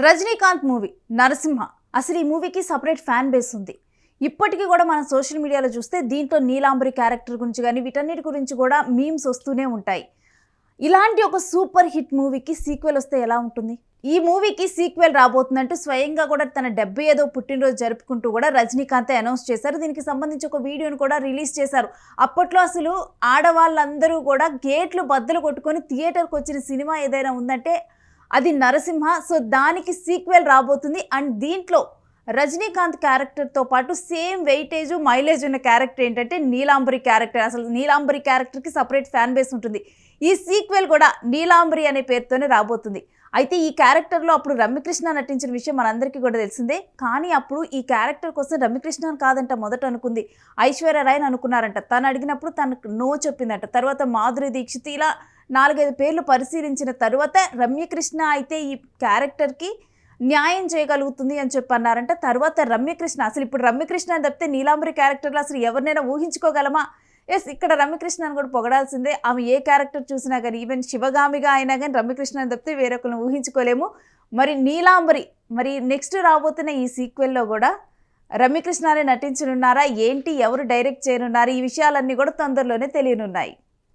Rajinikanth movie Narasimha అసలు ఈ మూవీకి సపరేట్ ఫ్యాన్ బేస్ ఉంది. ఇప్పటికీ కూడా మనం సోషల్ మీడియాలో చూస్తే దీంట్లో నీలాంబరి క్యారెక్టర్ గురించి కానీ వీటన్నిటి గురించి కూడా మీమ్స్ వస్తూనే ఉంటాయి. ఇలాంటి ఒక సూపర్ హిట్ మూవీకి సీక్వెల్ వస్తే ఎలా ఉంటుంది? ఈ మూవీకి సీక్వెల్ రాబోతుందంటూ స్వయంగా కూడా తన 75వ పుట్టినరోజు జరుపుకుంటూ కూడా రజనీకాంత్ అనౌన్స్ చేశారు. దీనికి సంబంధించి ఒక వీడియోను కూడా రిలీజ్ చేశారు. అప్పట్లో అసలు ఆడవాళ్ళందరూ కూడా గేట్లు బద్దలు కొట్టుకొని థియేటర్కి వచ్చిన సినిమా ఏదైనా ఉందంటే అది నరసింహ. సో దానికి సీక్వెల్ రాబోతుంది. అండ్ దీంట్లో రజనీకాంత్ క్యారెక్టర్తో పాటు సేమ్ వెయిటేజ్ మైలేజ్ ఉన్న క్యారెక్టర్ ఏంటంటే నీలాంబరి క్యారెక్టర్. అసలు నీలాంబరి క్యారెక్టర్కి సపరేట్ ఫ్యాన్ బేస్ ఉంటుంది. ఈ సీక్వెల్ కూడా నీలాంబరి అనే పేరుతోనే రాబోతుంది. అయితే ఈ క్యారెక్టర్లో అప్పుడు రమ్యకృష్ణ నటించిన విషయం మనందరికీ కూడా తెలిసిందే. కానీ అప్పుడు ఈ క్యారెక్టర్ కోసం రమ్యకృష్ణ కాదంట మొదట అనుకుంది, ఐశ్వర్య రాయ్ అనుకున్నారంట. తను అడిగినప్పుడు తనకు నో చెప్పిందంట. తర్వాత మాధురి దీక్షిత్, ఇలా 4-5 పేర్లు పరిశీలించిన తర్వాత రమ్యకృష్ణ అయితే ఈ క్యారెక్టర్కి న్యాయం చేయగలుగుతుంది అని చెప్పి అన్నారంట. తర్వాత రమ్యకృష్ణ, అసలు ఇప్పుడు రమ్యకృష్ణ అని తప్పితే నీలాంబరి క్యారెక్టర్లో అసలు ఎవరినైనా ఊహించుకోగలమా? ఎస్, ఇక్కడ రమ్యకృష్ణని కూడా పొగడాల్సిందే. ఆమె ఏ క్యారెక్టర్ చూసినా కానీ, ఈవెన్ శివగామిగా అయినా కానీ రమ్యకృష్ణని తప్పితే వేరొకరిని ఊహించుకోలేము. మరి నీలాంబరి మరి నెక్స్ట్ రాబోతున్న ఈ సీక్వెల్లో కూడా రమ్యకృష్ణనే నటించనున్నారా ఏంటి, ఎవరు డైరెక్ట్ చేయనున్నారు, ఈ విషయాలన్నీ కూడా తొందరలోనే తెలియనున్నాయి.